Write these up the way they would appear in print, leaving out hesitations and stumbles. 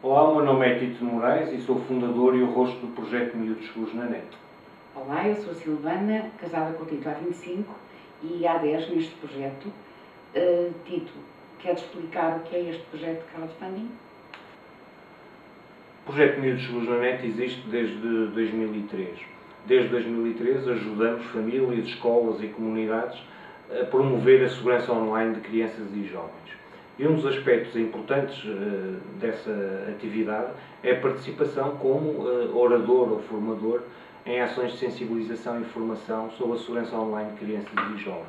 Olá, o meu nome é Tito de Moraes e sou fundador e o rosto do projeto Miúdos Seguros na Net. Olá, eu sou a Silvana, casada com o Tito há 25 e há 10 neste projeto. Tito, queres explicar o que é este projeto de crowdfunding? O projeto Miúdos Seguros na Net existe desde 2003. Desde 2003 ajudamos famílias, escolas e comunidades a promover a segurança online de crianças e jovens. E um dos aspectos importantes dessa atividade é a participação como orador ou formador em ações de sensibilização e formação sobre a segurança online de crianças e jovens.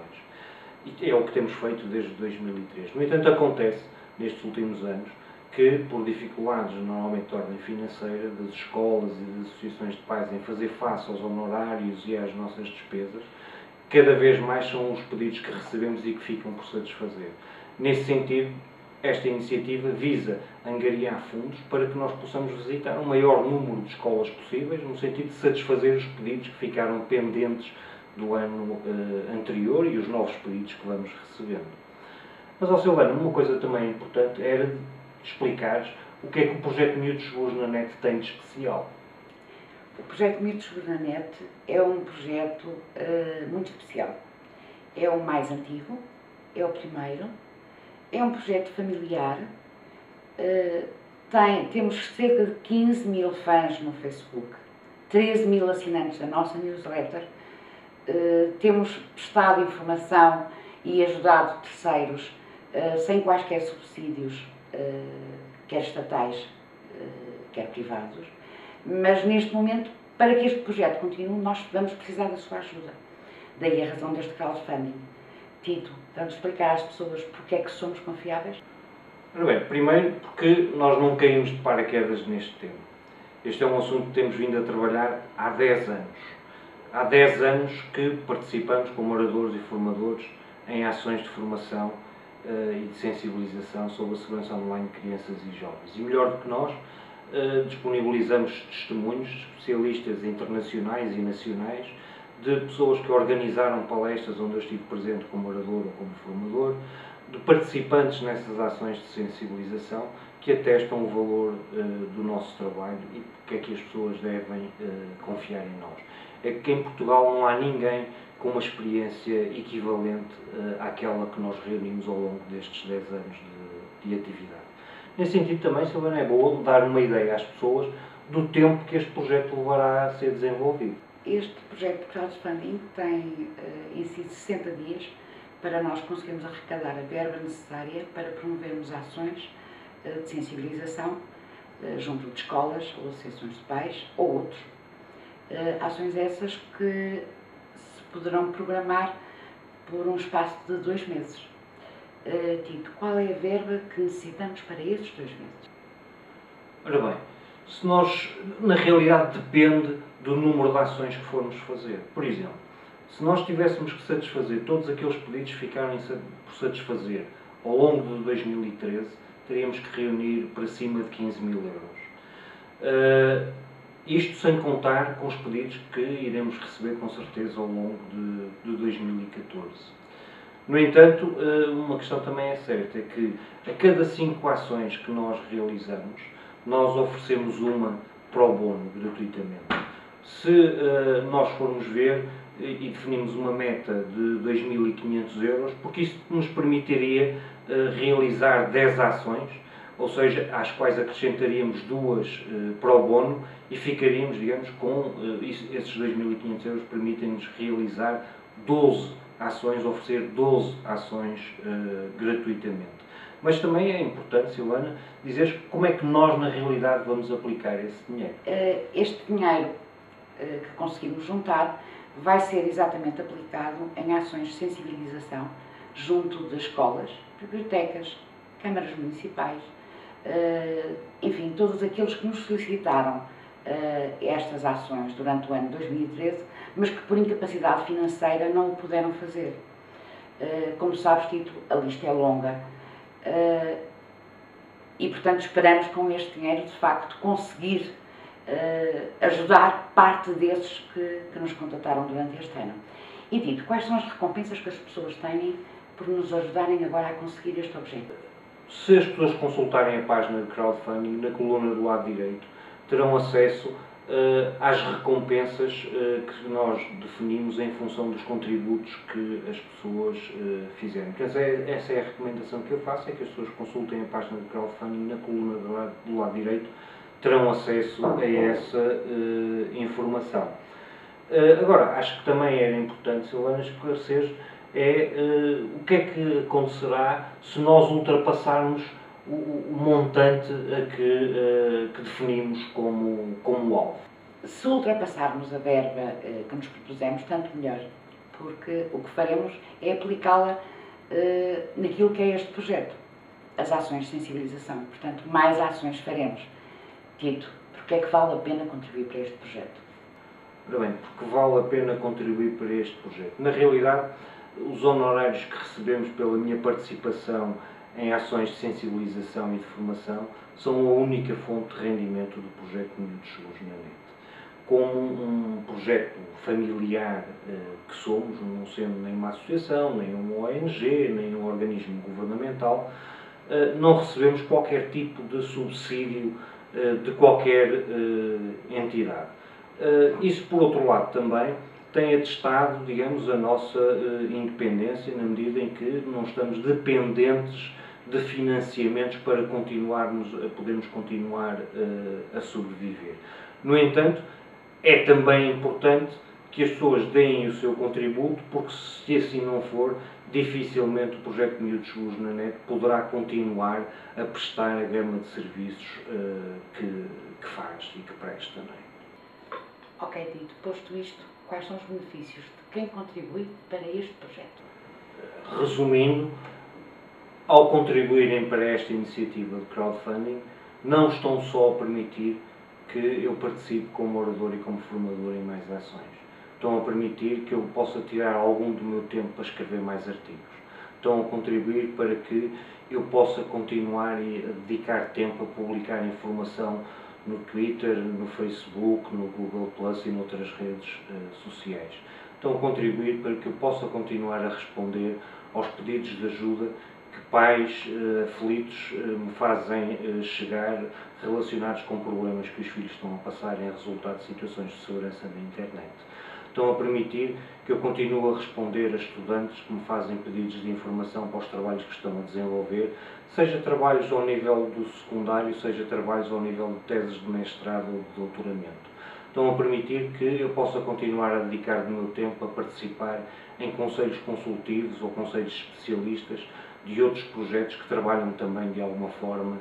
E é o que temos feito desde 2003. No entanto, acontece, nestes últimos anos, que, por dificuldades normalmente de ordem financeira, das escolas e das associações de pais em fazer face aos honorários e às nossas despesas, cada vez mais são os pedidos que recebemos e que ficam por satisfazer. Nesse sentido, esta iniciativa visa angariar fundos para que nós possamos visitar o maior número de escolas possíveis, no sentido de satisfazer os pedidos que ficaram pendentes do ano anterior e os novos pedidos que vamos recebendo. Mas, ao Silvano, uma coisa também importante era explicares o que é que o projeto Miúdos Seguros na Net tem de especial. O projeto Miúdos Seguros na Net é um projeto muito especial. É o mais antigo, é o primeiro, é um projeto familiar, temos cerca de 15 mil fãs no Facebook, 13 mil assinantes da nossa newsletter, temos prestado informação e ajudado terceiros sem quaisquer subsídios, quer estatais, quer privados, mas neste momento, para que este projeto continue, nós vamos precisar da sua ajuda. Daí a razão deste crowdfunding. Tito, vamos explicar às pessoas porque é que somos confiáveis? Bem, primeiro porque nós não caímos de paraquedas neste tema. Este é um assunto que temos vindo a trabalhar há 10 anos. Há 10 anos que participamos como oradores e formadores em ações de formação e de sensibilização sobre a segurança online de crianças e jovens. E melhor do que nós, disponibilizamos testemunhos de especialistas internacionais e nacionais, de pessoas que organizaram palestras onde eu estive presente como orador ou como formador, de participantes nessas ações de sensibilização que atestam o valor do nosso trabalho e porque é que as pessoas devem confiar em nós. É que em Portugal não há ninguém com uma experiência equivalente àquela que nós reunimos ao longo destes 10 anos de atividade. Nesse sentido também, Silvana, é boa dar uma ideia às pessoas do tempo que este projeto levará a ser desenvolvido. Este projeto de crowdfunding tem em si 60 dias para nós conseguirmos arrecadar a verba necessária para promovermos ações de sensibilização junto de escolas ou associações de pais ou outros. Ações essas que se poderão programar por um espaço de 2 meses. Tito, qual é a verba que necessitamos para esses 2 meses? Ora bem, se nós, na realidade, depende do número de ações que formos fazer. Por exemplo, se nós tivéssemos que satisfazer todos aqueles pedidos que ficarem por satisfazer ao longo de 2013, teríamos que reunir para cima de 15 mil euros. Isto sem contar com os pedidos que iremos receber com certeza ao longo de 2014. No entanto, uma questão também é certa, é que a cada 5 ações que nós realizamos, nós oferecemos uma pro bono, gratuitamente. Se nós formos ver e definimos uma meta de 2.500 euros, porque isso nos permitiria realizar 10 ações, ou seja, às quais acrescentaríamos 2 pro bono e ficaríamos, digamos, com esses 2.500 euros permitem-nos realizar 12 ações, oferecer 12 ações gratuitamente. Mas também é importante, Silvana, dizer como é que nós, na realidade, vamos aplicar esse dinheiro. Este dinheiro que conseguimos juntar vai ser exatamente aplicado em ações de sensibilização junto de escolas, bibliotecas, câmaras municipais, enfim, todos aqueles que nos solicitaram estas ações durante o ano de 2013, mas que por incapacidade financeira não o puderam fazer. Como sabes, Tito, a lista é longa e, portanto, esperamos com este dinheiro, de facto, conseguir ajudar parte desses que nos contataram durante este ano. E, Tito, quais são as recompensas que as pessoas têm por nos ajudarem agora a conseguir este objetivo? Se as pessoas consultarem a página de crowdfunding, na coluna do lado direito, terão acesso às recompensas que nós definimos em função dos contributos que as pessoas fizerem. Portanto, essa é a recomendação que eu faço, é que as pessoas consultem a página de crowdfunding, na coluna do lado direito, terão acesso a essa informação. Agora, acho que também era importante, Silvana, esclarecer o que é que acontecerá se nós ultrapassarmos o montante que definimos como alvo. Se ultrapassarmos a verba que nos propusemos, tanto melhor, porque o que faremos é aplicá-la naquilo que é este projeto, as ações de sensibilização. Portanto, mais ações faremos. Tito, porque é que vale a pena contribuir para este projeto? Ora bem, porque vale a pena contribuir para este projeto. Na realidade, os honorários que recebemos pela minha participação em ações de sensibilização e de formação são a única fonte de rendimento do projeto Miúdos Seguros na Net. Como um projeto familiar que somos, não sendo nem uma associação, nem uma ONG, nem um organismo governamental, não recebemos qualquer tipo de subsídio de qualquer entidade. Isso, por outro lado, também tem atestado, digamos, a nossa independência, na medida em que não estamos dependentes de financiamentos para podermos continuar a sobreviver. No entanto, é também importante que as pessoas deem o seu contributo, porque se assim não for, dificilmente o projeto Miúdos Seguros na Net poderá continuar a prestar a gama de serviços que faz e que presta também. Ok, Tito, posto isto, quais são os benefícios de quem contribui para este projeto? Resumindo, ao contribuírem para esta iniciativa de crowdfunding, não estão só a permitir que eu participe como orador e como formador em mais ações. Estão a permitir que eu possa tirar algum do meu tempo para escrever mais artigos. Estão a contribuir para que eu possa continuar a dedicar tempo a publicar informação no Twitter, no Facebook, no Google Plus e noutras redes sociais. Estão a contribuir para que eu possa continuar a responder aos pedidos de ajuda que pais aflitos me fazem chegar relacionados com problemas que os filhos estão a passar em resultado de situações de segurança na internet. Estão a permitir que eu continue a responder a estudantes que me fazem pedidos de informação para os trabalhos que estão a desenvolver, seja trabalhos ao nível do secundário, seja trabalhos ao nível de teses de mestrado ou de doutoramento. Estão a permitir que eu possa continuar a dedicar o meu tempo a participar em conselhos consultivos ou conselhos especialistas de outros projetos que trabalham também de alguma forma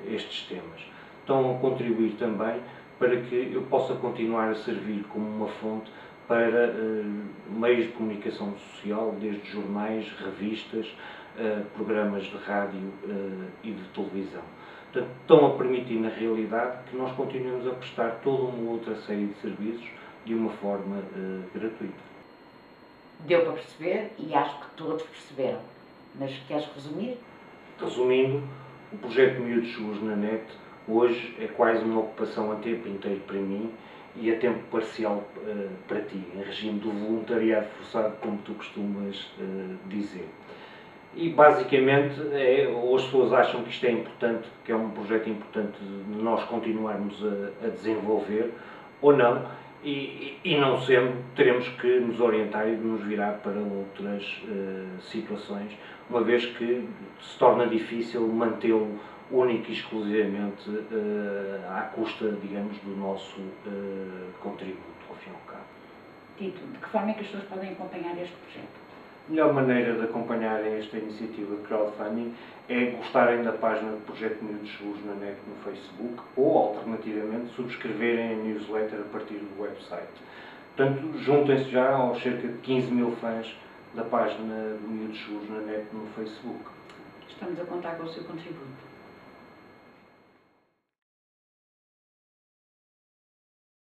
estes temas. Estão a contribuir também para que eu possa continuar a servir como uma fonte para meios de comunicação social, desde jornais, revistas, programas de rádio e de televisão. Portanto, estão a permitir, na realidade, que nós continuemos a prestar toda uma outra série de serviços de uma forma gratuita. Deu para perceber e acho que todos perceberam. Mas queres resumir? Resumindo, o projeto Miúdos Seguros na Net hoje é quase uma ocupação a tempo inteiro para mim e a tempo parcial para ti, em regime do voluntariado forçado, como tu costumas dizer. E basicamente, ou as pessoas acham que isto é importante, que é um projeto importante de nós continuarmos a desenvolver, ou não, e não sendo, teremos que nos orientar e nos virar para outras situações, uma vez que se torna difícil mantê-lo único e exclusivamente à custa, digamos, do nosso contributo, ao fim e ao cabo. Tito, de que forma é que as pessoas podem acompanhar este projeto? A melhor maneira de acompanharem esta iniciativa de crowdfunding é gostarem da página do Projeto Miúdos Seguros na Net no Facebook ou, alternativamente, subscreverem a newsletter a partir do website. Portanto, juntem-se já aos cerca de 15 mil fãs da página do Miúdos Seguros na Net no Facebook. Estamos a contar com o seu contributo.